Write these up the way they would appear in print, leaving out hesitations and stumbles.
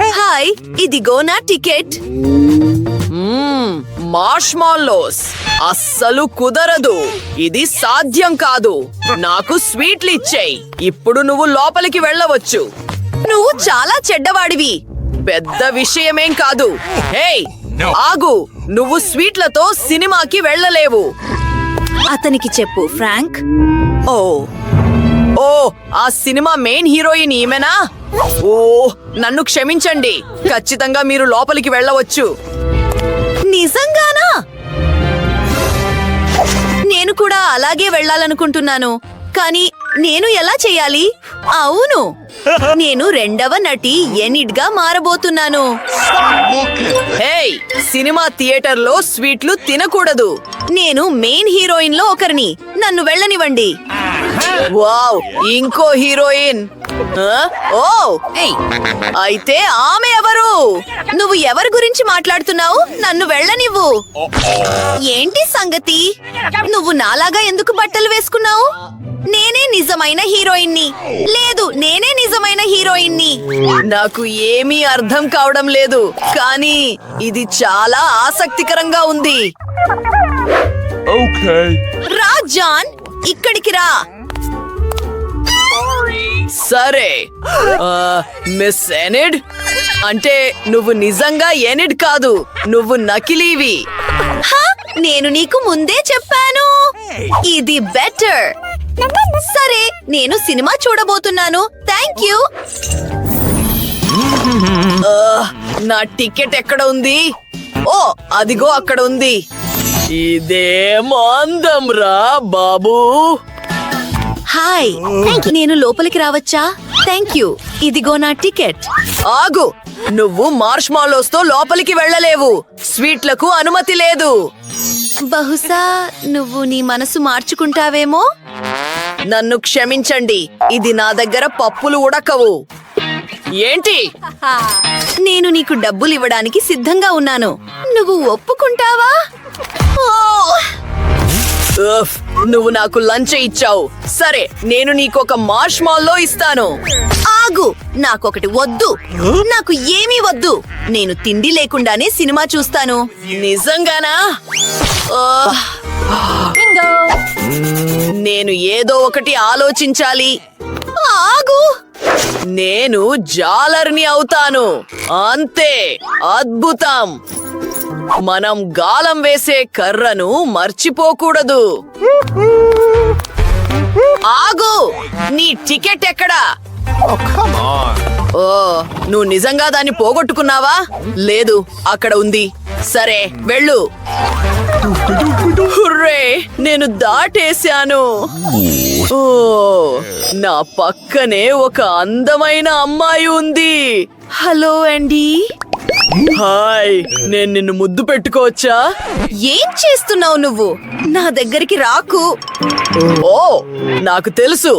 Hi, ఇదిగో నా ticket. మార్ష్మాల్లోస్ అస్సలు కుదరదు. ఇది సాధ్యం కాదు. నాకు స్వీట్లు ఇచ్చేయి. ఇప్పుడు నువ్వు లోపలికి వెళ్ళవచ్చు. నువ్వు చాలా చెడ్డవాడివి. పెద్ద విషయమేం కాదు. హేయ్, ఆగు. నువ్వు స్వీట్లతో సినిమాకి వెళ్ళలేవు. అతనికి చెప్పు, ఫ్రాంక్. ఓ ఓ ఆ సినిమా మెయిన్ హీరోయిన్ ఈమెనా? ఓ, నన్ను క్షమించండి. ఖచ్చితంగా మీరు లోపలికి వెళ్ళవచ్చు. నిజంగానా? నేను కూడా అలాగే వెళ్ళాలనుకుంటున్నాను. కానీ నేను ఎలా చేయాలి? అవును, నేను రెండవ నటి ఎనిడ్ గా మారబోతున్నాను. హేయ్, సినిమా థియేటర్లో స్వీట్లు తినకూడదు. నేను మెయిన్ హీరోయిన్ లో ఒకరిని. నన్ను వెళ్ళనివ్వండి. వావ్, ఇంకో హీరోయిన్. ఓ, అయితే ఆమె ఎవరు? నువ్వు ఎవరి గురించి మాట్లాడుతున్నావు? నన్ను వెళ్ళనివ్వు. ఏంటి సంగతి? నువ్వు నాలాగా ఎందుకు బట్టలు వేసుకున్నావు? నేనే నిజమైన హీరోయిన్ని. లేదు, నేనే నిజమైన హీరోయిన్ని. నాకు ఏమీ అర్థం కావడం లేదు, కానీ ఇది చాలా ఆసక్తికరంగా ఉంది. రా జాన్, ఇక్కడికి రా. సరే, మిస్ ఎనిడ్, అంటే నువ్వు నిజంగా ఎనిడ్ కాదు, నువ్వు నకిలీవి. హా, నేను నీకు ముందే చెప్పాను. ఇది బెటర్. సరే, నేను సినిమా చూడబోతున్నాను. Thank you. నా టికెట్ ఎక్కడ ఉంది? ఓ, అదిగో అక్కడ ఉంది. ఇదేమో అందం రా బాబూ. హాయ్, నేను లోపలికి రావచ్చా? Thank you. ఇదిగో నా టికెట్. ఆగు, నువ్వు మార్ష్మాలోస్ తో లోపలికి వెళ్ళలేవు. స్వీట్లకు అనుమతి లేదు. బహుశా నువ్వు నీ మనసు మార్చుకుంటావేమో. నన్ను క్షమించండి, ఇది నా దగ్గర పప్పులు ఉడకవు. ఏంటి? నేను నీకు డబ్బులు ఇవ్వడానికి సిద్ధంగా ఉన్నాను. నువ్వు ఒప్పుకుంటావా? ఓ! ఉఫ్, నువ్వు నాకు లంచ్ ఇచ్చావు. సరే, నేను నీకొక మార్ష్మాల్లో ఇస్తాను. ఆగు, నాకొకటి వద్దు. నాకు ఏమీ వద్దు. నేను తిండి లేకుండానే సినిమా చూస్తాను. నిజంగానా? నేను ఏదో ఒకటి ఆలోచించాలి. ఆగు. నేను జాలర్ని అవుతాను. అంతే, అద్భుతం. మనం గాలం వేసే కర్రను మర్చిపోకూడదు. ఆగు, నీ టికెట్ ఎక్కడా? ఓ, నువ్వు నిజంగా దాన్ని పోగొట్టుకున్నావా? లేదు, అక్కడ ఉంది. సరే, వెళ్ళు. హుర్రే, నేను దాటేశాను. ఓ, నా పక్కనే ఒక అందమైన అమ్మాయి ఉంది. హలో అండి. హాయ్, నేను నిన్ను ముద్దు పెట్టుకోవచ్చా? ఏం చేస్తున్నావు నువ్వు? నా దగ్గరికి రాకు. ఓ, నాకు తెలుసు.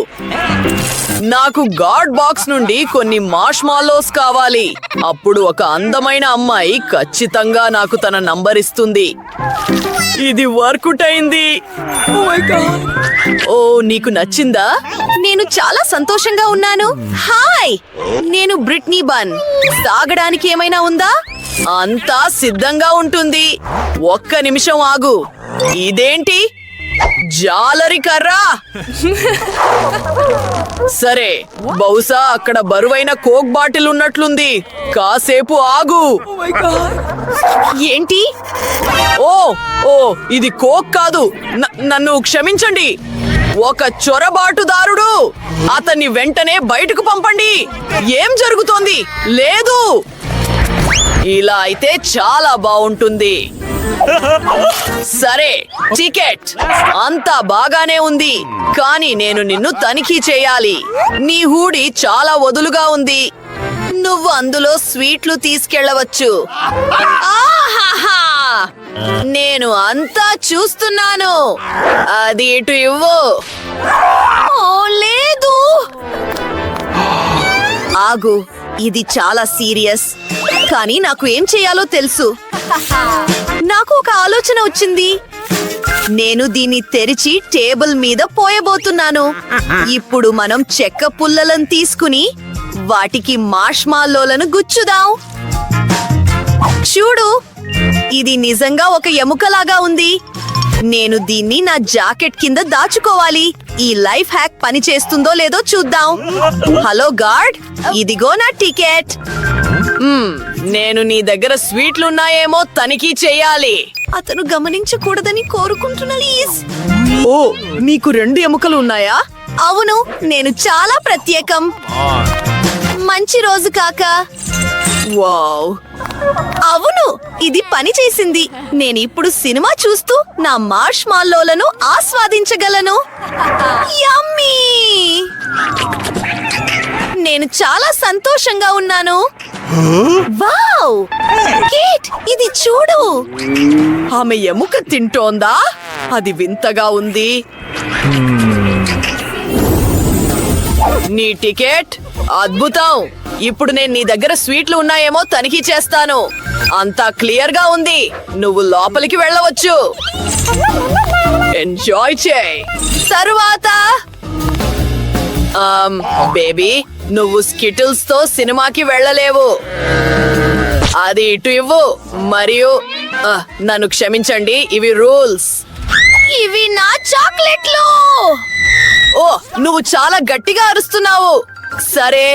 నాకు గాడ్ బాక్స్ నుండి కొన్ని మార్ష్మాలోస్ కావాలి. అప్పుడు ఒక అందమైన అమ్మాయి ఖచ్చితంగా నాకు తన నంబర్ ఇస్తుంది. ఇది వర్కౌట్ అయింది. ఓ, నీకు నచ్చిందా? నేను చాలా సంతోషంగా ఉన్నాను. హాయ్, నేను బ్రిట్నీ బన్. తాగడానికి ఏమైనా ఉందా? అంతా సిద్ధంగా ఉంటుంది. ఒక్క నిమిషం ఆగు. ఇదేంటి? జాలరి కర్రా? సరే, బహుశా అక్కడ బరువైన కోక్ బాటిల్ ఉన్నట్లుంది. కాసేపు ఆగు. ఏంటి? ఓ ఓ ఇది కోక్ కాదు. నన్ను క్షమించండి. ఒక చొరబాటుదారుడు. అతన్ని వెంటనే బయటకు పంపండి. ఏం జరుగుతోంది? లేదు, ఇలా అయితే చాలా బాగుంటుంది. సరే, టికెట్ అంతా బాగానే ఉంది, కానీ నేను నిన్ను తనిఖీ చేయాలి. నీ హూడీ చాలా వదులుగా ఉంది. నువ్వు అందులో స్వీట్లు తీసుకెళ్లవచ్చు. ఆహాహా, నేను అంతా చూస్తున్నాను. అది ఇటు ఇవ్వు. ఓ, లేదు. ఆగు, ఇది చాలా సీరియస్. కానీ నాకు ఏం చేయాలో తెలుసు. నాకు ఒక ఆలోచన వచ్చింది. నేను దీన్ని తెరిచి టేబుల్ మీద పోయబోతున్నాను. ఇప్పుడు మనం చెక్క పుల్లలను తీసుకుని వాటికి మార్ష్మాల్లోలను గుచ్చుదాం. చూడు, ఇది నిజంగా ఒక ఎముకలాగా ఉంది. నేను దీన్ని నా జాకెట్ కింద దాచుకోవాలి. ఈ లైఫ్ హ్యాక్ పని చేస్తుందో లేదో చూద్దాం. హలో గార్డ్, ఇదిగో నా టికెట్. నేను నీ దగ్గర స్వీట్లు ఉన్నాయేమో తనిఖీ చేయాలి. అతను గమనించకూడదని కోరుకుంటున్నా ప్లీజ్. ఓ, నీకు 2 ఎముకలు ఉన్నాయా? అవును, నేను చాలా ప్రత్యేకం. మంచి రోజు కాక. వావ్, అవును, ఇది పని చేసింది. నేను ఇప్పుడు సినిమా చూస్తూ నా మార్ష్మాల్లోలను ఆస్వాదించగలను. యమ్మీ! నేను చాలా సంతోషంగా ఉన్నాను. వావ్! కేట్, ఇది చూడు. ఆమె ఎముక తింటోందా? అది వింతగా ఉంది. నీ టికెట్ అద్భుతం. ఇప్పుడు నేను నీ దగ్గర స్వీట్లు ఉన్నాయేమో తనిఖీ చేస్తాను. అంతా క్లియర్ గా ఉంది. నువ్వు లోపలికి వెళ్ళవచ్చు. ఎంజాయ్ చేయి. తరువాత బేబీ, నువ్వు స్కిటిల్స్ తో సినిమాకి వెళ్ళలేవు. అది ఇటు ఇవ్వు. మరియు నన్ను క్షమించండి, ఇవి రూల్స్. ఇవి నా చాక్లెట్లు. ఓ, నువ్వు చాలా గట్టిగా అరుస్తున్నావు. సరే,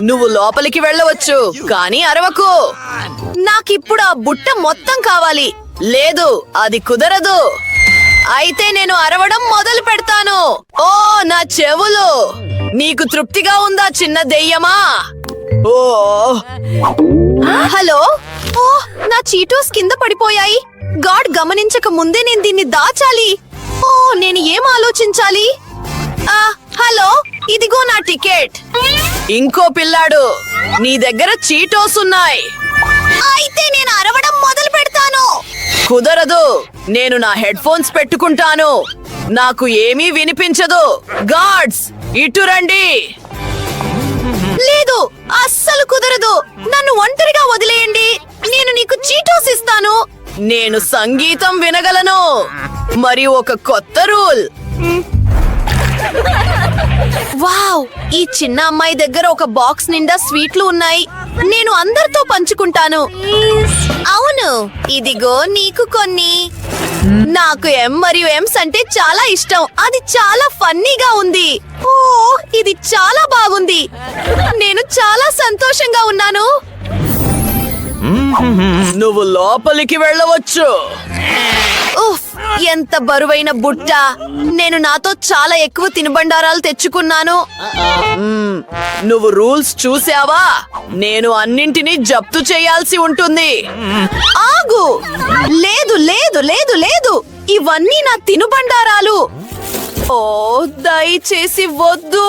నువ్వు లోపలికి వెళ్ళవచ్చు, కానీ అరవకు. నాకిప్పుడు ఆ బుట్ట మొత్తం కావాలి. లేదు, అది కుదరదు. అయితే నేను అరవడం మొదలు పెడతాను. ఓ, నా చెవులు. నీకు తృప్తిగా ఉందా చిన్న దెయ్యమా? ఓ, హలో. ఓ, నా చీటోస్ కింద పడిపోయాయి. గాడ్ గమనించక ముందే నేను దీన్ని దాచాలి. ఓ, నేను ఏం ఆలోచించాలి? హలో, ఇదిగో నా టికెట్. ఇంకో పిల్లాడు, నీ దగ్గర చీటోస్ ఉన్నాయి. అయితే నేను అరవడం మొదలు పెడతాను. కుదరదు. నేను నా హెడ్ ఫోన్స్ పెట్టుకుంటాను. నాకు ఏమీ వినిపించదు. గార్డ్స్, ఇటు రండి. లేదు, అస్సలు కుదరదు. నన్ను ఒంటరిగా వదిలేయండి. నేను నీకు చీటోస్ ఇస్తాను. నేను సంగీతం వినగలను. మరియు ఒక కొత్త రూల్. వావ్, ఈ చిన్న అమ్మాయి దగ్గర ఒక బాక్స్ నిండా స్వీట్లు ఉన్నాయి. నేను అందరితో పంచుకుంటాను. అవును, ఇదిగో నీకు కొన్ని. నాకు ఎం మరియు ఎమ్స్ అంటే చాలా ఇష్టం. అది చాలా ఫన్నీగా ఉంది. ఓ, ఇది చాలా బాగుంది. నేను చాలా సంతోషంగా ఉన్నాను. నువ్వు లోపలికి వెళ్ళవచ్చు. ఉఫ్, ఎంత బరువైన బుట్ట. నేను నాతో చాలా ఎక్కువ తినుబండారాలు తెచ్చుకున్నాను. నువ్వు రూల్స్ చూసావా? నేను అన్నింటినీ జప్తు చేయాల్సి ఉంటుంది. ఆగు. లేదు లేదు లేదు లేదు, ఇవన్నీ నా తినుబండారాలు. ఓ, దయచేసి వద్దు.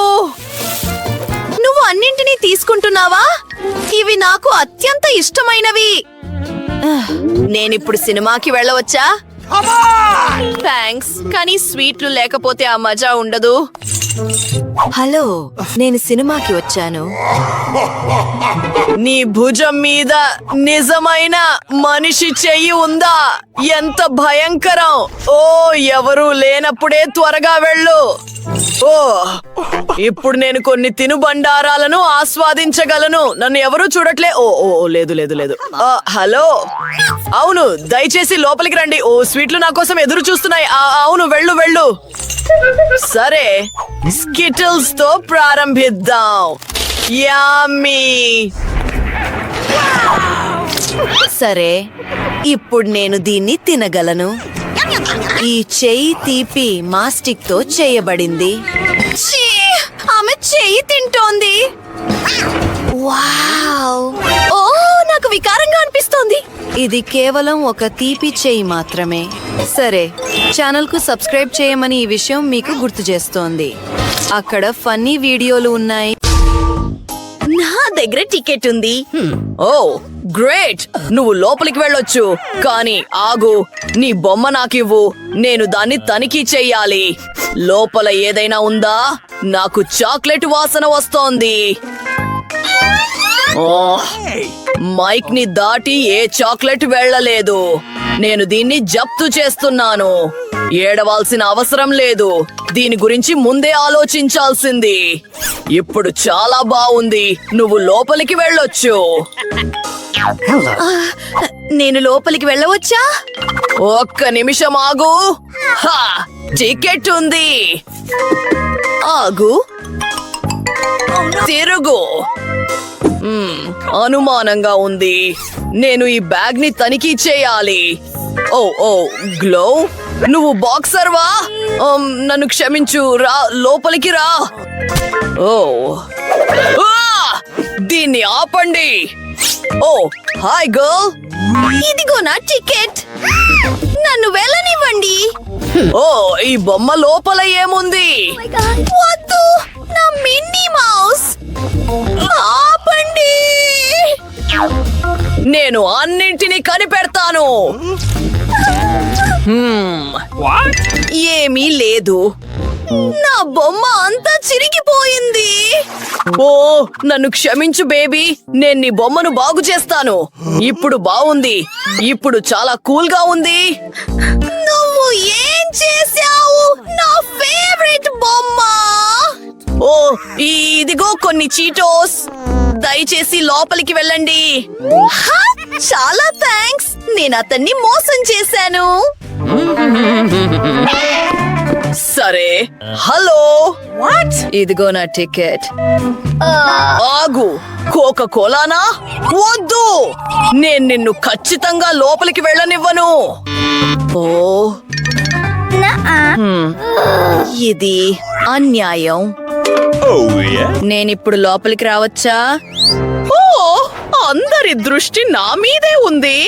నువ్వు అన్నింటినీ తీసుకుంటున్నావా? ఇవి నాకు అత్యంత ఇష్టమైనవి. నేనిప్పుడు సినిమాకి వెళ్ళవచ్చా? థ్యాంక్స్, కానీ స్వీట్లు లేకపోతే ఆ మజా ఉండదు. హలో, నేను సినిమాకి వచ్చాను. నీ భుజం మీద నిజమైన మనిషి చెయ్యి ఉందా? ఎంత భయంకరం. ఓ, ఎవరూ లేనప్పుడే త్వరగా వెళ్ళు. ఓ, ఇప్పుడు నేను కొన్ని తినుబండారాలను ఆస్వాదించగలను. నన్ను ఎవరూ చూడట్లే. ఓ ఓ లేదు లేదు లేదు. హలో, అవును, దయచేసి లోపలికి రండి. ఓ, స్వీట్లు నా కోసం ఎదురు చూస్తున్నాయి. అవును, వెళ్ళు వెళ్ళు. సరే, స్కిటిల్స్ తో ప్రారంభిద్దాం. యామ్మీ. సరే, ఇప్పుడు నేను దీన్ని తినగలను. ఈ చెయ్యి తీపి మాస్టిక్ తో చేయబడింది. ఛీ, ఆమె చెయ్యి తింటోంది. వావ్! ఓ, నాకు వికారంగా అనిపిస్తోంది. ఇది కేవలం ఒక తీపి చెయ్యి మాత్రమే. సరే, ఛానల్ కు సబ్స్క్రైబ్ చేయమని ఈ విషయం మీకు గుర్తు చేస్తోంది. అక్కడ ఫన్నీ వీడియోలు ఉన్నాయి. నా దగ్గర టికెట్ ఉంది. ఓ, గ్రేట్. నువ్వు లోపలికి వెళ్ళొచ్చు, కానీ ఆగు. నీ బొమ్మ నాకివ్వు. నేను దాన్ని తనిఖీ చెయ్యాలి. లోపల ఏదైనా ఉందా? నాకు చాక్లెట్ వాసన వస్తోంది. మైక్ ని దాటి ఏ చాక్లెట్ వెళ్ళలేదు. నేను దీన్ని జప్తు చేస్తున్నాను. ఏడవాల్సిన అవసరం లేదు. దీని గురించి ముందే ఆలోచించాల్సింది. ఇప్పుడు చాలా బాగుంది. నువ్వు లోపలికి వెళ్ళొచ్చు. నేను లోపలికి వెళ్ళవచ్చా? ఒక్క నిమిషం ఆగు. హా, టికెట్ ఉంది. ఆగు. తిరుగు. అనుమానంగా ఉంది. నేను ఈ బ్యాగ్ ని తనిఖీ చేయాలి. ఓ ఓ గ్లో, నువ్వు బాక్సర్వా? నన్ను క్షమించు, రా లోపలికి రా. ఓ ఆ! దీన్ని ఆపండి. ఓ హాయ్ గర్ల్. ఇదిగో నా టికెట్. నన్ను వెళ్ళనివ్వండి. ఓ ఈ బొమ్మ లోపల ఏముంది? వద్దు, నా మిన్నీ మౌస్. ఆపండి. నేను అన్నింటినీ కనిపెడతాను. ఏమీ లేదు. నా బొమ్మ అంతా చిరిగిపోయింది. ఓ నన్ను క్షమించు బేబీ, నేను నీ బొమ్మను బాగు చేస్తాను. ఇప్పుడు బాగుంది. ఇప్పుడు చాలా కూల్ గా ఉంది. నువ్వు ఏం చేశావు? నా ఫేవరెట్ బొమ్మ. ఓ ఇదిగో కొన్ని చీటోస్. దయచేసి లోపలికి వెళ్ళండి. హా, చాలా థ్యాంక్స్. నేను అతన్ని మోసం చేశాను. సరే హలో. ఇదిగో నా టికెట్. ఆగు, కోకా కోలానా? వద్దు, నేను నిన్ను ఖచ్చితంగా లోపలికి వెళ్ళనివ్వను. ఓ ఇది అన్యాయం. నేనిప్పుడు లోపలికి రావచ్చా? ఓ అందరి దృష్టి నా మీదే ఉంది.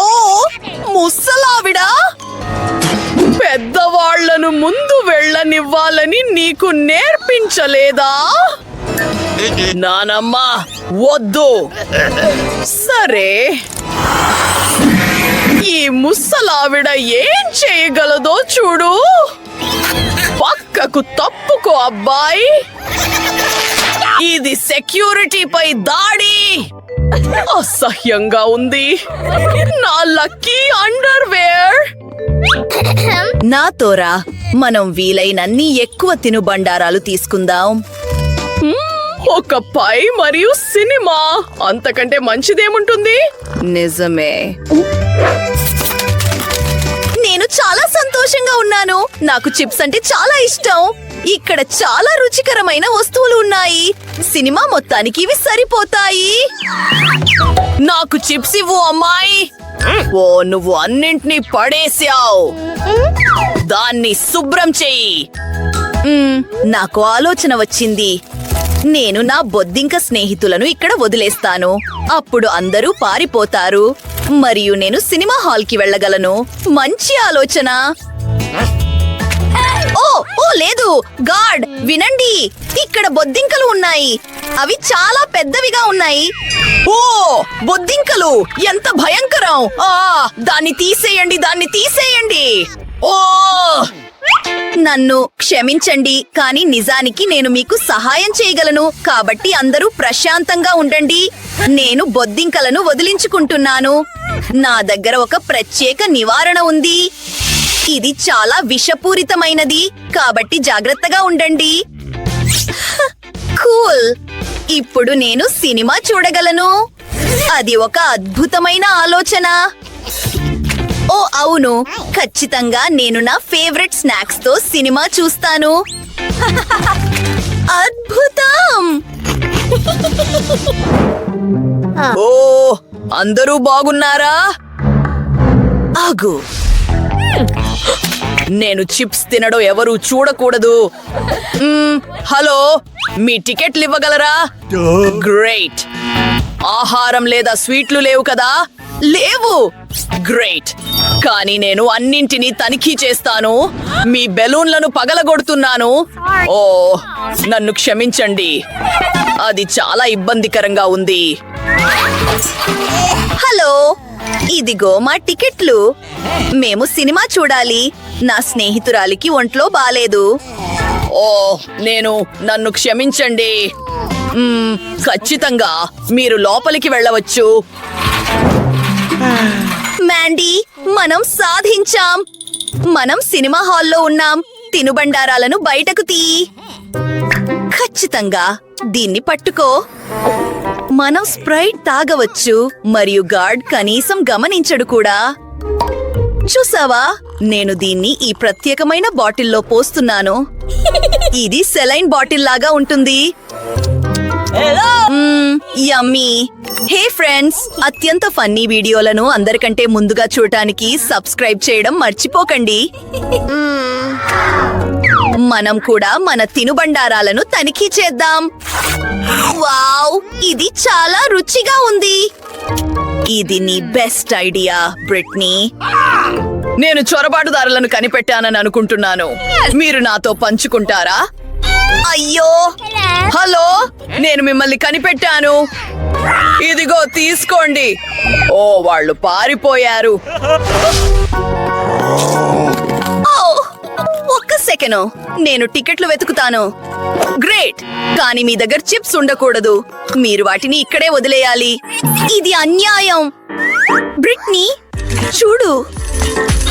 ఓ ముసలావిడా, పెద్దవాళ్లను ముందు వెళ్ళనివ్వాలని నీకు నేర్పించలేదా? నానమ్మ వద్దు. సరే, ఈ ముసలావిడ ఏం చేయగలదో చూడు. పక్కకు తప్పుకో అబ్బాయి. ఇది సెక్యూరిటీపై దాడి. అసహ్యంగా ఉంది. నా లక్కీ అండర్వేర్. నాతోరా, మనం వీలైనన్ని ఎక్కువ తినుబండారాలు తీసుకుందాం. ఒక పై మరియు సినిమా, అంతకంటే మంచిదేముంటుంది? నిజమే. నేను చాలా సంతోషంగా ఉన్నాను. నాకు చిప్స్ అంటే చాలా ఇష్టం. ఇక్కడ చాలా రుచికరమైన వస్తువులు ఉన్నాయి. సినిమా మొత్తానికి ఇవి సరిపోతాయి. నాకు చిప్స్ ఇవ్వు అమ్మాయి. ఓ నువ్వు అన్నింటినీ పడేశావు. దాన్ని శుభ్రం చెయ్యి. నాకు ఆలోచన వచ్చింది. నేను నా బొద్దింక స్నేహితులను ఇక్కడ వదిలేస్తాను. అప్పుడు అందరూ పారిపోతారు మరియు నేను సినిమా హాల్ కి వెళ్ళగలను. మంచి ఆలోచన. ఓ ఓ లేదు, గార్డ్ వినండి. ఇక్కడ బొద్దింకలు ఉన్నాయి. అవి చాలా పెద్దవిగా ఉన్నాయి. ఓ బొద్దింకలు ఎంత భయంకరం. దాన్ని తీసేయండి, దాన్ని తీసేయండి. ఓ నన్ను క్షమించండి, కానీ నిజానికి నేను మీకు సహాయం చేయగలను. కాబట్టి అందరూ ప్రశాంతంగా ఉండండి. నేను బొద్దింకలను వదిలించుకుంటున్నాను. నా దగ్గర ఒక ప్రత్యేక నివారణ ఉంది. ఇది చాలా విషపూరితమైనది, కాబట్టి జాగ్రత్తగా ఉండండి. కూల్. ఇప్పుడు నేను సినిమా చూడగలను. అది ఒక అద్భుతమైన ఆలోచన. ఓ అవును, ఖచ్చితంగా నేను నా ఫేవరెట్ స్నాక్స్ తో సినిమా చూస్తాను. అద్భుతం. ఓ అందరూ బాగున్నారా? ఆగు. నేను చిప్స్ తినడం ఎవరు చూడకూడదు. హలో, మీ టికెట్లు ఇవ్వగలరా? గ్రేట్. ఆహారం లేదా స్వీట్లు లేవు కదా? లేవు. గ్రేట్. కానీ నేను అన్నింటినీ తనిఖీ చేస్తాను. మీ బెలూన్లను పగలగొడుతున్నాను. ఓ నన్ను క్షమించండి, అది చాలా ఇబ్బందికరంగా ఉంది. హలో, ఇదిగో మా టికెట్లు. మేము సినిమా చూడాలి. నా స్నేహితురాలికి ఒంట్లో బాలేదు. ఓ నన్ను క్షమించండి. ఖచ్చితంగా మీరు లోపలికి వెళ్ళవచ్చు. మ్యాండీ, మనం సాధించాం. మనం సినిమా హాల్లో ఉన్నాం. తినుబండారాలను బయటకు తీ. ఖచ్చితంగా దీన్ని పట్టుకో. మనం స్ప్రైట్ తాగవచ్చు మరియు గార్డ్ కనీసం గమనించడు కూడా. చూసావా, నేను దీన్ని ఈ ప్రత్యేకమైన బాటిల్లో పోస్తున్నాను. ఇది సెలైన్ బాటిల్ లాగా ఉంటుంది. యమ్మీ. హే ఫ్రెండ్స్, అత్యంత ఫన్నీ వీడియోలను అందరికంటే ముందుగా చూడటానికి సబ్స్క్రైబ్ చేయడం మర్చిపోకండి. మనం కూడా మన తినుబండారాలను తనిఖీ చేద్దాం. వావ్, ఇది చాలా రుచిగా ఉంది. ఇది నీ బెస్ట్ ఐడియా, బ్రిట్నీ. నేను చొరబాటుదారులను కనిపెట్టానని అనుకుంటున్నాను. మీరు నాతో పంచుకుంటారా? అయ్యో, హలో, నేను మిమ్మల్ని కనిపెట్టాను. ఇదిగో తీసుకోండి. ఓ, వాళ్ళు పారిపోయారు. ఒక్క సెకను, నేను టికెట్లు వెతుకుతాను. గ్రేట్, కానీ మీ దగ్గర చిప్స్ ఉండకూడదు. మీరు వాటిని ఇక్కడే వదిలేయాలి. ఇది అన్యాయం. బ్రిట్నీ, చూడు.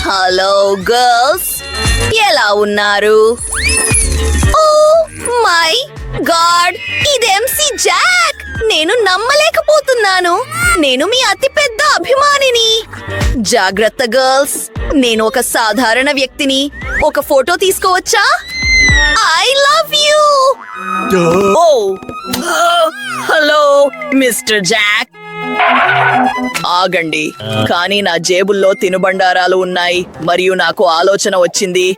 హలో గర్ల్స్, ఎలా ఉన్నారు? ఓ మై గాడ్, ఇది ఎంసీ జాక్. నేను నమ్మలేకపోతున్నాను. నేను మీ అతిపెద్ద అభిమానిని. జాగ్రత్త గర్ల్స్, నేను ఒక సాధారణ వ్యక్తిని. ఒక ఫోటో తీసుకోవచ్చా? I love you. Oh, hello mister Jack. ఆగండి, కానీ నా జేబుల్లో తినుబండారాలు ఉన్నాయి మరియు నాకు ఆలోచన వచ్చింది.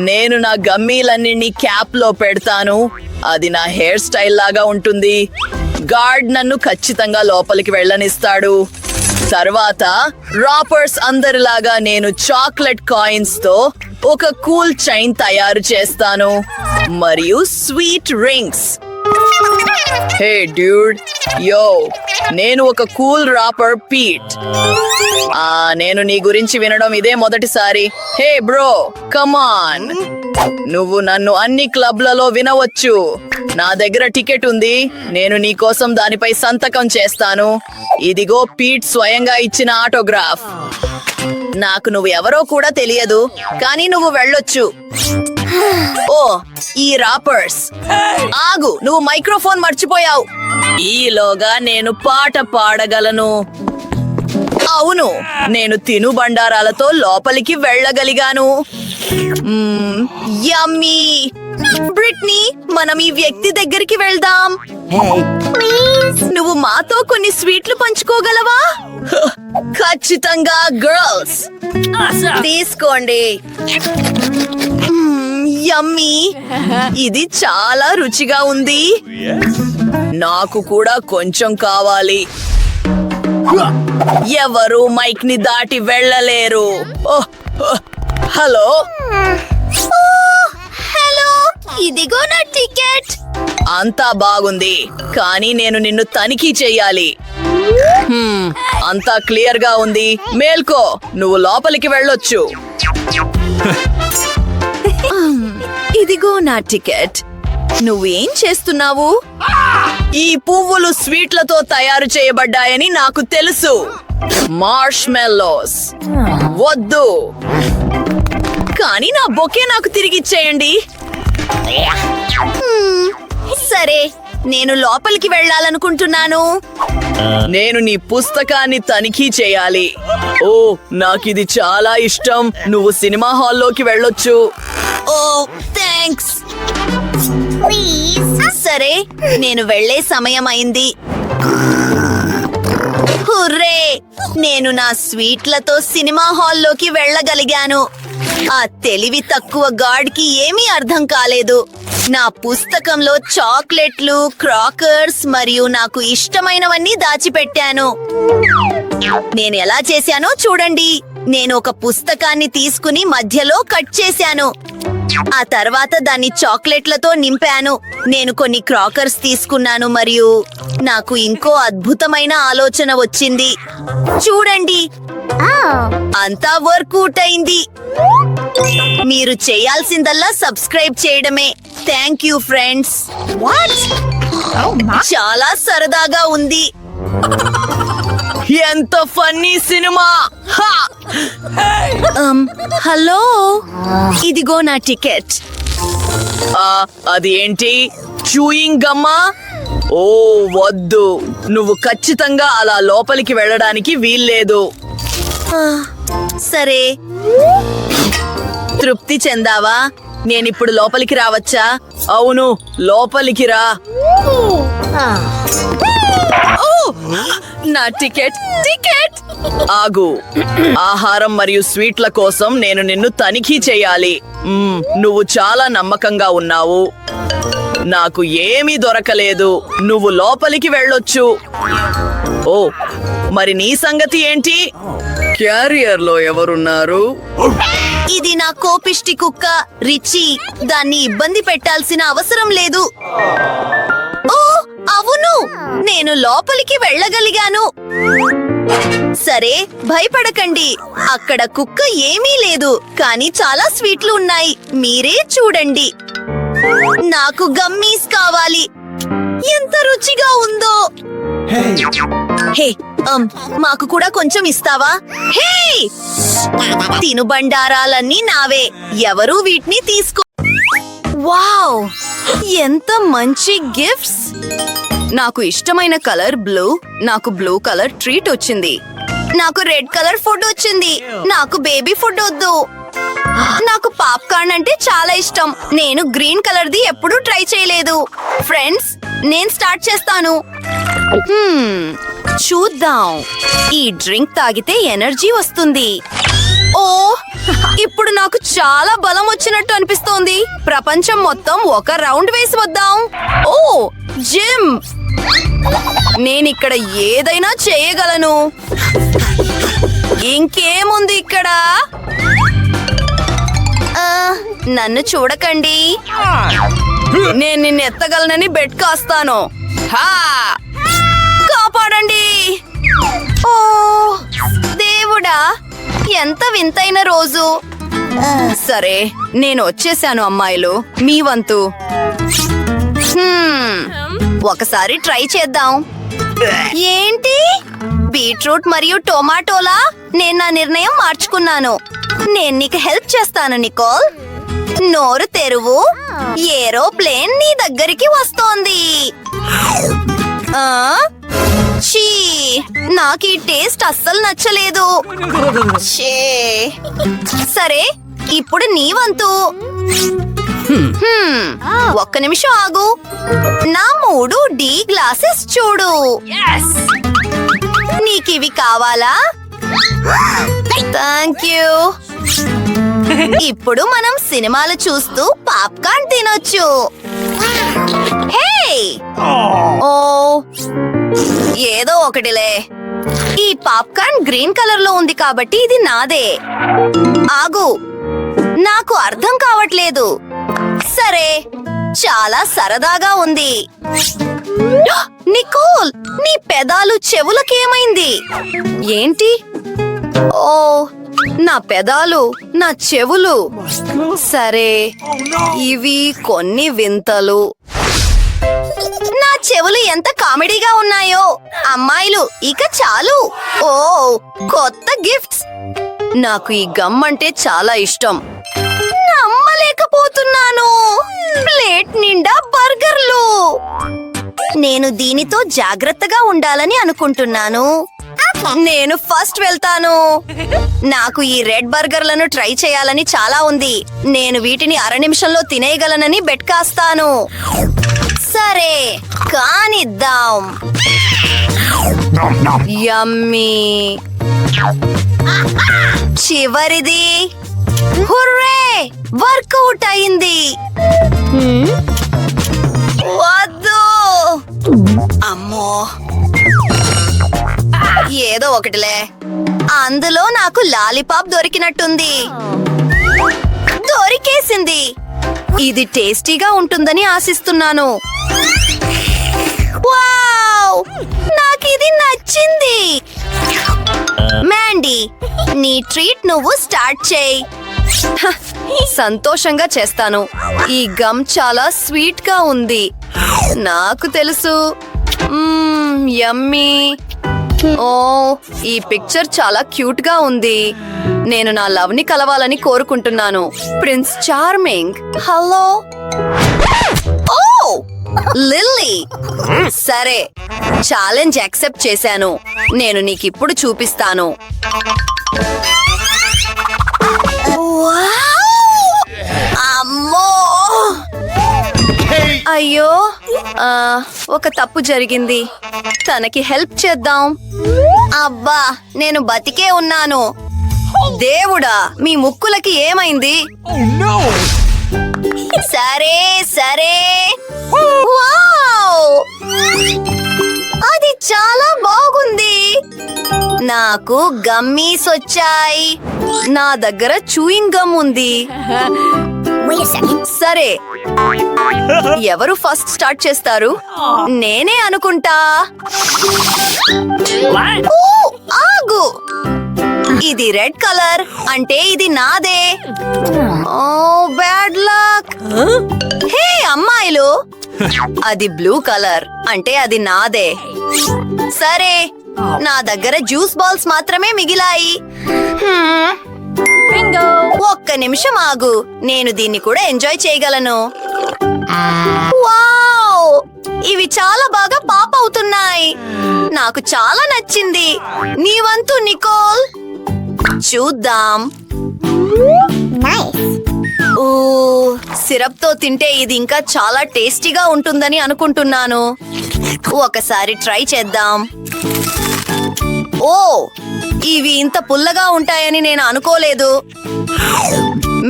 నేను నా గమ్మీలన్నింటినీ క్యాప్ లో పెడతాను. అది నా హెయిర్ స్టైల్ లాగా ఉంటుంది. గార్డ్ నన్ను ఖచ్చితంగా లోపలికి వెళ్ళనిస్తాడు. తర్వాత రాపర్స్ అందరిలాగా నేను చాక్లెట్ కాయిన్స్ తో ఒక కూల్ చైన్ తయారు చేస్తాను మరియు స్వీట్ రింగ్స్. హే డ్యూడ్, యో, నేను ఒక కూల్ రాపర్ పీట్. నేను నీ గురించి వినడం ఇదే మొదటిసారి. హే బ్రో, కమాన్. నువ్వు నన్ను అన్ని క్లబ్లలో వినవచ్చు. నా దగ్గర టికెట్ ఉంది. నేను నీ కోసం దానిపై సంతకం చేస్తాను. ఇదిగో పీట్ స్వయంగా ఇచ్చిన ఆటోగ్రాఫ్. నాకు నువ్వు ఎవరో కూడా తెలియదు, కానీ నువ్వు వెళ్ళొచ్చు. ఓ, ఈ రాపర్స్. ఆగు, నువ్వు మైక్రోఫోన్ మర్చిపోయావు. ఈలోగా నేను పాట పాడగలను. అవును, నేను తినుబండారాలతో లోపలికి వెళ్ళగలిగాను. యమ్మీ. బ్రిట్నీ, మనం ఈ వ్యక్తి దగ్గరికి వెళ్దాం. నువ్వు మాతో కొన్ని స్వీట్లు పంచుకోగలవా? ఖచ్చితంగా గర్ల్స్, తీసుకోండి. యమ్మీ, ఇది చాలా రుచిగా ఉంది. నాకు కూడా కొంచెం కావాలి. ఎవరు మైక్ ని దాటి వెళ్ళలేరు. హలో, హలో, ఇదిగో నా టికెట్. అంతా బాగుంది, కానీ నేను నిన్ను తనిఖీ చెయ్యాలి. అంతా క్లియర్ గా ఉంది. మేల్కో, నువ్వు లోపలికి వెళ్ళొచ్చు. ఇదిగో నా టికెట్. నువ్వేం చేస్తున్నావు? ఈ పువ్వులు స్వీట్లతో తయారు చేయబడ్డాయని నాకు తెలుసు. మార్ష్ మెల్లోస్ వద్దు, కానీ నా బొకే నాకు తిరిగిచ్చేయండి. సరే, నేను లోపలికి వెళ్ళాలనుకుంటున్నాను. నేను నీ పుస్తకాన్ని తనిఖీ చేయాలి. ఓ, నాకిది చాలా ఇష్టం. నువ్వు సినిమా హాల్లోకి వెళ్ళొచ్చు. ఓ, థ్యాంక్స్. సరే, నేను వెళ్ళే సమయం అయింది. హుర్రే, నేను నా స్వీట్లతో సినిమా హాల్లోకి వెళ్ళగలిగాను. ఆ తెలివి తక్కువ గార్డ్కి ఏమీ అర్థం కాలేదు. నా పుస్తకంలో చాక్లెట్లు, క్రాకర్స్ మరియు నాకు ఇష్టమైనవన్నీ దాచిపెట్టాను. నేను ఎలా చేశానో చూడండి. నేను ఒక పుస్తకాన్ని తీసుకుని మధ్యలో కట్ చేశాను. ఆ తర్వాత దాన్ని చాక్లెట్లతో నింపాను. నేను కొన్ని క్రాకర్స్ తీసుకున్నాను మరియు నాకు ఇంకో అద్భుతమైన ఆలోచన వచ్చింది. చూడండి, అంతా వర్కౌట్ అయింది. మీరు చేయాల్సిందల్లా సబ్స్క్రైబ్ చేయడమే. Thank you friends. చాలా సరదాగా ఉంది. ఎంత ఫన్నీ సినిమా! హా! హలో, ఇదిగో నా టికెట్. అది ఏంటి? చూయింగ్ గమ్మా? ఓ వద్దు, నువ్వు ఖచ్చితంగా అలా లోపలికి వెళ్ళడానికి వీల్లేదు. సరే, తృప్తి చెందావా? నేనిప్పుడు లోపలికి రావచ్చా? అవును, లోపలికి రా. ఓ, నా టికెట్! ఆగు, ఆహారం మరియు స్వీట్ల కోసం నేను నిన్ను తనిఖీ చేయాలి. నువ్వు చాలా నమ్మకంగా ఉన్నావు. నాకు ఏమీ దొరకలేదు. నువ్వు లోపలికి వెళ్ళొచ్చు. ఓ, మరి నీ సంగతి ఏంటి? క్యారియర్లో ఎవరున్నారు? ఇది నా కోపిష్టి కుక్క రిచి. దాన్ని ఇబ్బంది పెట్టాల్సిన అవసరం లేదు. ఓ అవును, నేను లోపలికి వెళ్ళగలిగాను. సరే, భయపడకండి. అక్కడ కుక్క ఏమీ లేదు, కానీ చాలా స్వీట్లు ఉన్నాయి. మీరే చూడండి. నాకు గమ్మీస్ కావాలి. ఎంత రుచిగా ఉందో! హే, మాకు కూడా కొంచెం ఇస్తావా? హే, తినుబండారాలన్నీ నావే. ఎవరూ వీటిని తీసుకో. వావ్, ఎంత మంచి గిఫ్ట్స్! నాకు ఇష్టమైన కలర్ బ్లూ. నాకు బ్లూ కలర్ ట్రీట్ వచ్చింది. నాకు రెడ్ కలర్ ఫుడ్ వచ్చింది. నాకు బేబీ ఫుడ్ వద్దు. నాకు పాప్కార్న్ అంటే చాలా ఇష్టం. నేను గ్రీన్ కలర్ ది ఎప్పుడూ ట్రై చేయలేదు. ఫ్రెండ్స్, నేను స్టార్ట్ చేస్తాను. చూద్దాం. ఈ డ్రింక్ తాగితే ఎనర్జీ వస్తుంది. ఓ, ఇప్పుడు నాకు చాలా బలం వచ్చినట్టు అనిపిస్తోంది. ప్రపంచం మొత్తం ఒక రౌండ్ వేసి వద్దాం. ఓ, జిమ్! నేనిక్కడ ఏదైనా చేయగలను. ఇంకేముంది ఇక్కడ? నన్ను చూడకండి. నేను నిన్ను ఎత్తగలనని బెట్ కాస్తాను. కాపాడండి! ఓ దేవుడా, ఎంత వింతైన రోజు. సరే, నేను వచ్చేసాను అమ్మాయిలు. మీ వంతు. ఒకసారి ట్రై చేద్దాం. ఏంటి? బీట్రూట్ మరియు టొమాటోలా? నేను నా నిర్ణయం మార్చుకున్నాను. నేను నీకు హెల్ప్ చేస్తాను నికోల్. నోరు తెరువు. ఏరోప్లేన్ నీ దగ్గరికి వస్తోంది. ఛీ, నాకు ఈ టేస్ట్ అస్సలు నచ్చలేదు. ఛే. సరే, ఇప్పుడు నీ వంతు. ఒక్క నిమిషం ఆగు. నా 3 డి గ్లాసెస్ చూడు. నీకివి కావాలా? Thank you. ఇప్పుడు మనం సినిమాలు చూస్తూ పాప్కార్న్ తినొచ్చు. హే! ఓ, ఏదో ఒకటిలే. ఈ పాప్కార్న్ గ్రీన్ కలర్ లో ఉంది కాబట్టి ఇది నాదే. ఆగు, నాకు అర్థం కావట్లేదు. సరే, చాలా సరదాగా ఉంది. నికోల్, నీ పెదాలు చెవులకేమైంది? ఏంటి? ఓ, నా పెదాలు, నా చెవులు. సరే, ఇవి కొన్ని వింతలు. నా చెవులు ఎంత కామెడీగా ఉన్నాయో. అమ్మాయిలు, ఇక చాలు. ఓ, కొత్త గిఫ్ట్స్. నాకు ఈ గమ్ అంటే చాలా ఇష్టం. నమ్మలేకపోతున్నాను. ప్లేట్ నిండా బర్గర్లు. నేను దీనితో జాగ్రత్తగా ఉండాలని అనుకుంటున్నాను. నేను ఫస్ట్ వెళ్తాను. నాకు ఈ రెడ్ బర్గర్లను ట్రై చేయాలని చాలా ఉంది. నేను వీటిని 1/2 నిమిషంలో తినేయగలనని బెట్ కాస్తాను. సరే, కానిద్దాం. యమ్మీ. చివరిది. హుర్రే, వర్కౌట్ అయింది. వద్దు. అమ్మో, ఏదో ఒకటిలే. అందులో నాకు లాలీపాప్ దొరికినట్టుంది. దొరికేసింది. ఇది టేస్టీగా ఉంటుందని ఆశిస్తున్నాను. వావ్, నాకిది నచ్చింది. మ్యాండీ, నీ ట్రీట్ నువ్వు స్టార్ట్ చేయి. సంతోషంగా చేస్తాను. ఈ గమ్ చాలా స్వీట్ గా ఉంది. నాకు తెలుసు. యమ్మీ. ఓ ఈ పిక్చర్ చాలా క్యూట్ గా ఉంది. నేను నా లవ్ ని కలవాలని కోరుకుంటున్నాను. Prince charming. హలో. ఓ లిల్లీ. సరే, ఛాలెంజ్ యాక్సెప్ట్ చేశాను. నేను నీకిప్పుడు చూపిస్తాను. అమ్మో, అయ్యో, ఒక తప్పు జరిగింది. తనకి హెల్ప్ చేద్దాం. అబ్బా, నేను బతికే ఉన్నాను. దేవుడా, మీ ముక్కులకి ఏమైంది? సరే సరే. వావ్! అది చాలా బాగుంది. నాకు గమ్మీస్ వచ్చాయి. నా దగ్గర చూయింగ్ గమ్ ఉంది. సరే, ఎవరు ఫస్ట్ స్టార్ట్ చేస్తారు? నేనే అనుకుంటా. ఓ, ఆగు. ఇది రెడ్ కలర్ అంటే ఇది నాదే. ఓ బ్యాడ్ లక్. హే అమ్మాయిలు, అది బ్లూ కలర్ అంటే అది నాదే. సరే, నా దగ్గర జ్యూస్ బాల్స్ మాత్రమే మిగిలాయి. ఒక్క నిమిషం ఆగు, నేను దీన్ని కూడా ఎంజాయ్ చేయగలను. వావ్, ఇవి చాలా బాగా పాప్ అవుతున్నాయి. నాకు చాలా నచ్చింది. నీ వంతు నికోల్. చూద్దాం. ఓ, సిరప్ తో తింటే ఇది ఇంకా చాలా టేస్టీగా ఉంటుందని అనుకుంటున్నాను. ఒకసారి ట్రై చేద్దాం. ఓ, ఇవి ఇంత పుల్లగా ఉంటాయని నేను అనుకోలేదు.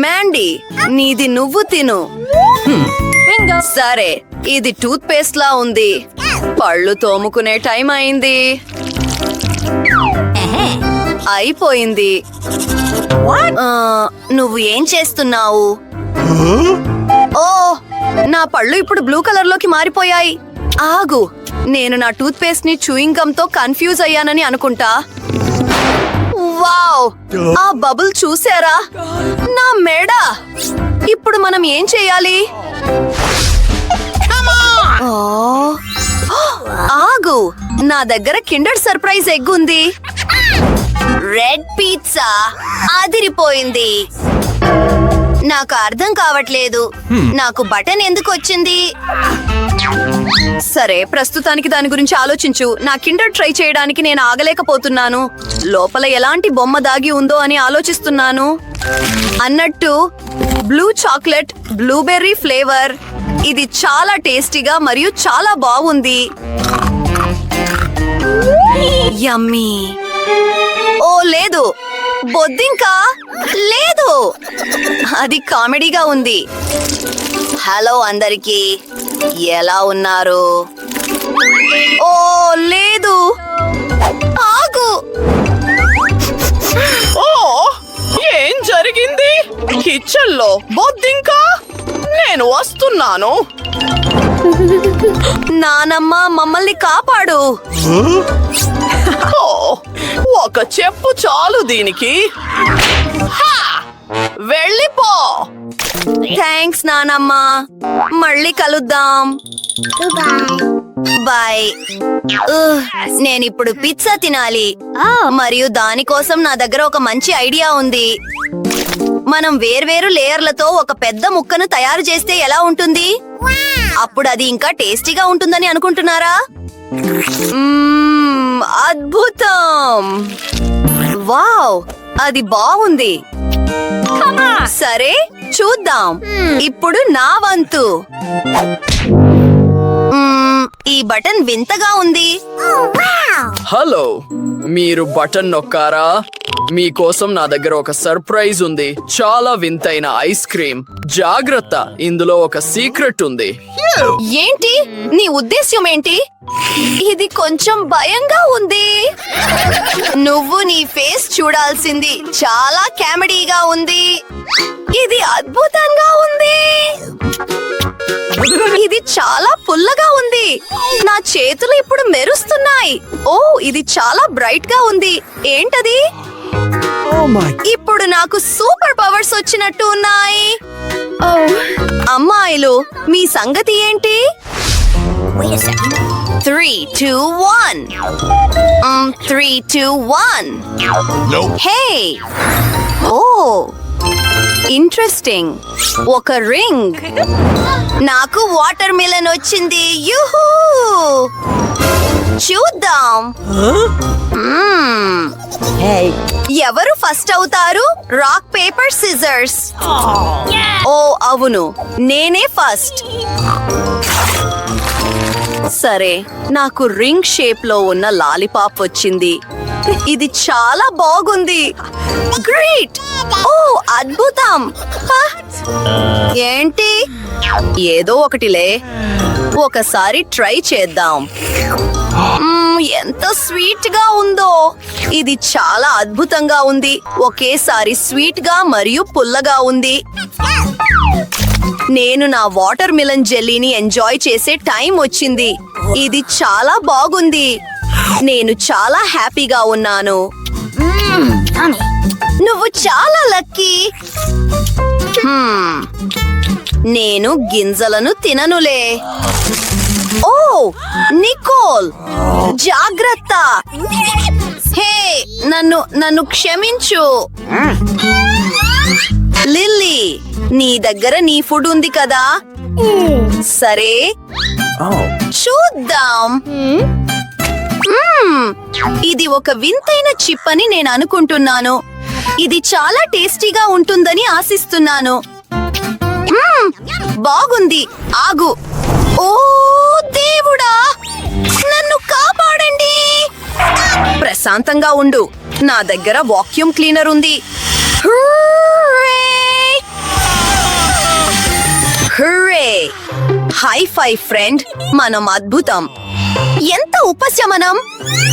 మ్యాండీ, నీది నువ్వు తిను. సరే, ఇది టూత్ పేస్ట్ లా ఉంది. పళ్ళు తోముకునే టైం అయింది. అయిపోయింది. నువ్వు ఏం చేస్తున్నావు? ఓ, నా పళ్ళు ఇప్పుడు బ్లూ కలర్ లోకి మారిపోయాయి. ఆగు, నేను నా టూత్ పేస్ట్ ని చూయింగ్ గమ్ తో కన్ఫ్యూజ్ అయ్యానని అనుకుంటా. వావ్, ఆ బబుల్ చూసారా? నా మెడ. ఇప్పుడు మనం ఏం చేయాలి? ఓ, ఆగు, నా దగ్గర కిండర్ సర్ప్రైజ్ ఎగ్ ఉంది. రెడ్ పిజ్జా అదిరిపోయింది. నాకు అర్థం కావట్లేదు, నాకు బటన్ ఎందుకు వచ్చింది? సరే, ప్రస్తుతానికి దాని గురించి ఆలోచించు. నా కిండర్ ట్రై చేయడానికి నేను ఆగలేకపోతున్నాను. లోపల ఎలాంటి బొమ్మ దాగి ఉందో అని ఆలోచిస్తున్నాను. అన్నట్టు బ్లూ చాక్లెట్ బ్లూబెర్రీ ఫ్లేవర్. ఇది చాలా టేస్టీగా మరియు చాలా బాగుంది. యమ్మీ. ఓ లేదు, బొద్దింకా లేదు. అది కామెడీగా ఉంది. హలో అందరికీ, ఎలా ఉన్నారు? ఓ లేదు, ఆగు. ఓ, ఏం జరిగింది? కిచెన్లో బొద్దింకా? నేను వస్తున్నాను. నానమ్మ, మమ్మల్ని కాపాడు. ఓ, ఒక చెప్పు చాలు దీనికి. హా! వెళ్ళిపో. థ్యాంక్స్ నానమ్మ, మళ్ళీ కలుద్దాం. బాయ్. నేనిప్పుడు పిజ్జా తినాలి. మరియు దానికోసం నా దగ్గర ఒక మంచి ఐడియా ఉంది. మనం వేర్వేరు లేయర్లతో ఒక పెద్ద ముక్కను తయారు చేస్తే ఎలా ఉంటుంది? అప్పుడు అది ఇంకా టేస్టీగా ఉంటుందని అనుకుంటున్నారా? అద్భుతం. వావ్, అది బాగుంది. సరే, చూద్దాం. ఇప్పుడు నా వంతు. ఈ బటన్ వింతగా ఉంది. హలో, మీరు బటన్ నొక్కారా? మీకోసం నా దగ్గర ఒక సర్ప్రైజ్ ఉంది. చాలా వింతైన ఐస్ క్రీమ్. జాగ్రత్త, ఇందులో ఒక సీక్రెట్ ఉంది. ఏంటి నీ ఉద్దేశ్యం ఏంటి? ఇది కొంచెం భయంగా ఉంది. నువ్వు నీ ఫేస్ చూడాల్సింది. చాలా కామెడీగా ఉంది. ఇది అద్భుతంగా ఉంది. ఇది చాలా పుల్లగా ఉంది. నా చేతులు ఇప్పుడు మెరుస్తున్నాయి. ఓ, ఇది చాలా బ్రైట్ గా ఉంది. ఏంటది? ఇప్పుడు నాకు సూపర్ పవర్స్ వచ్చినట్టు ఉన్నాయి. అమ్మాయిలు, మీ సంగతి ఏంటి? 3, 2, 1. 3, 2, 1. Nope. Hey! Oh! ఇంట్రెస్టింగ్. ఒక రింగ్. నాకు వాటర్ మిలన్ వచ్చింది. యూహూ! చూద్దాం. ఎవరు ఫస్ట్ అవుతారు? Rock paper scissors. ఓ అవును, నేనే ఫస్ట్. సరే, నాకు రింగ్ షేప్ లో ఉన్న లాలీపాప్ వచ్చింది. ఇది చాలా బాగుంది. గ్రేట్! ఓ అద్భుతం! హ! ఏంటి? ఏదో ఒకటిలే. ఒకసారి ట్రై చేద్దాం. ఎంత స్వీట్ గా ఉందో. ఇది చాలా అద్భుతంగా ఉంది. ఒకేసారి స్వీట్ గా మరియు పుల్లగా ఉంది. నేను నా వాటర్ మిలన్ జెల్లీని ఎంజాయ్ చేసే టైం వచ్చింది. ఇది చాలా బాగుంది. నేను చాలా హ్యాపీగా ఉన్నాను. నువ్వు చాలా లక్కీ. నేను గింజలను తిననులే. ఓ నికోల్, జాగ్రత్త. హే, నన్ను క్షమించు. లిల్లీ, నీ దగ్గర నీ ఫుడ్ ఉంది కదా? సరే, చూద్దాం. ఇది ఒక వింతైన చిప్ అని నేను అనుకుంటున్నాను. ఇది చాలా టేస్టీగా ఉంటుందని ఆశిస్తున్నాను. బాగుంది. ఆగు. ఓ దేవుడా, నన్ను కాపాడండి. ప్రశాంతంగా ఉండు. నా దగ్గర వాక్యూమ్ క్లీనర్ ఉంది. హుర్రే! హై ఫై ఫ్రెండ్, మనం అద్భుతం. ఎంత ఉపశమనం.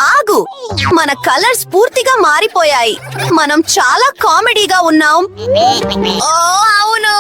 ఆగు, మన కలర్స్ పూర్తిగా మారిపోయాయి. మనం చాలా కామెడీగా ఉన్నాం. ఓ అవును.